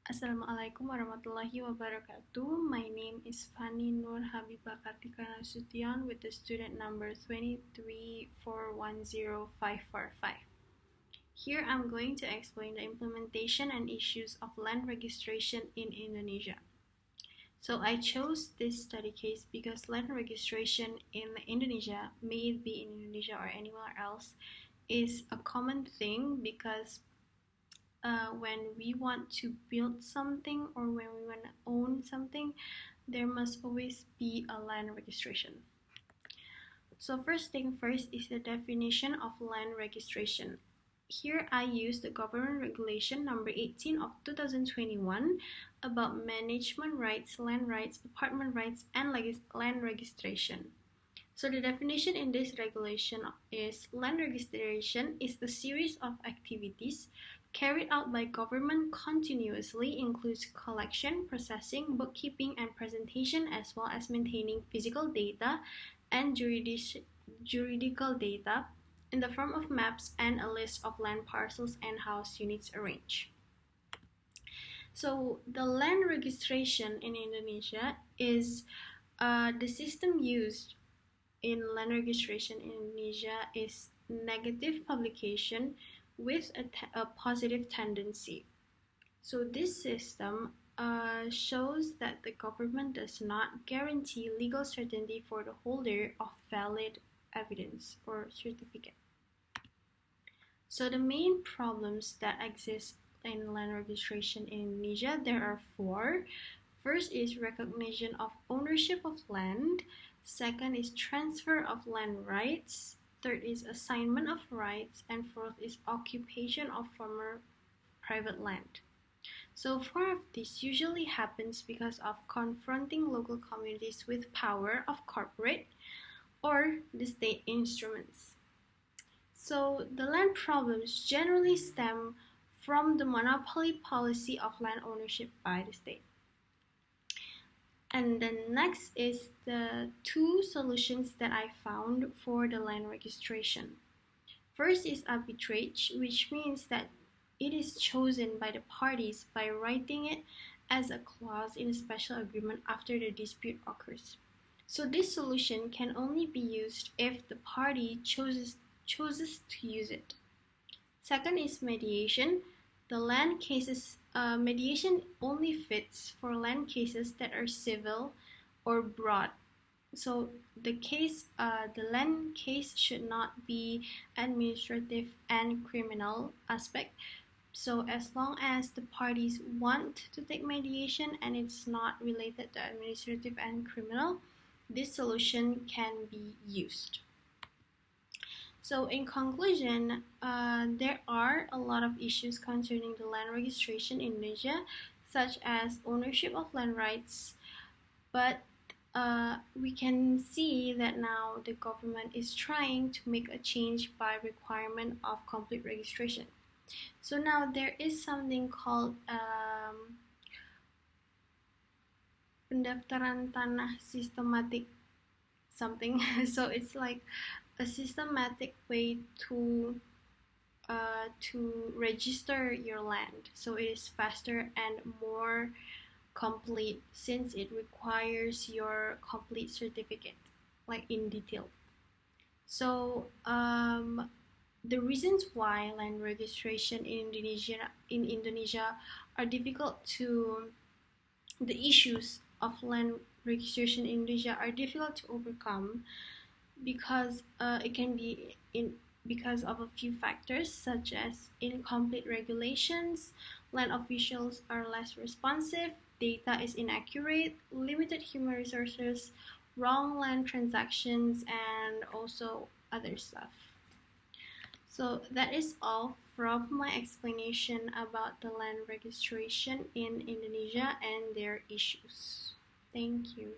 Assalamualaikum warahmatullahi wabarakatuh. My name is Fani Nur Habibah Kartika Nasution with the student number 234105545. Here I'm going to explain the implementation and issues of land registration in Indonesia. So I chose this study case because land registration in Indonesia, may it be in Indonesia or anywhere else, is a common thing because when we want to build something or when we want to own something, there must always be a land registration. So first thing first is the definition of land registration. Here I use the government regulation number 18 of 2021 about management rights, land rights, apartment rights, and land registration. So the definition in this regulation is land registration is the series of activities carried out by government continuously, includes collection, processing, bookkeeping, and presentation, as well as maintaining physical data and juridical data in the form of maps and a list of land parcels and house units arranged. So the land registration in Indonesia is the system used in land registration in Indonesia is negative publication with a positive tendency. So this system shows that the government does not guarantee legal certainty for the holder of valid evidence or certificate. So the main problems that exist in land registration in Indonesia, there are four. First is recognition of ownership of land. Second is transfer of land rights. Third is assignment of rights. And fourth is occupation of former private land. So four of these usually happens because of confronting local communities with power of corporate or the state instruments. So the land problems generally stem from the monopoly policy of land ownership by the state. And then next is the two solutions that I found for the land registration. First is arbitrage, which means that it is chosen by the parties by writing it as a clause in a special agreement after the dispute occurs. So this solution can only be used if the party chooses to use it. Second is mediation. The land cases mediation only fits for land cases that are civil or broad. So the land case should not be administrative and criminal aspect. So as long as the parties want to take mediation and it's not related to administrative and criminal, this solution can be used. So in conclusion, there are a lot of issues concerning the land registration in Indonesia, such as ownership of land rights, but we can see that now the government is trying to make a change by requirement of complete registration. So now there is something called pendaftaran tanah systematic something. So it's like a systematic way to register your land. So it is faster and more complete since it requires your complete certificate, like in detail. So the reasons why land registration in Indonesia are difficult to, the issues of land registration in Indonesia are difficult to overcome because it can be because of a few factors such as incomplete regulations, land officials are less responsive, data is inaccurate, limited human resources, wrong land transactions, and also other stuff. So that is all from my explanation about the land registration in Indonesia and their issues. Thank you.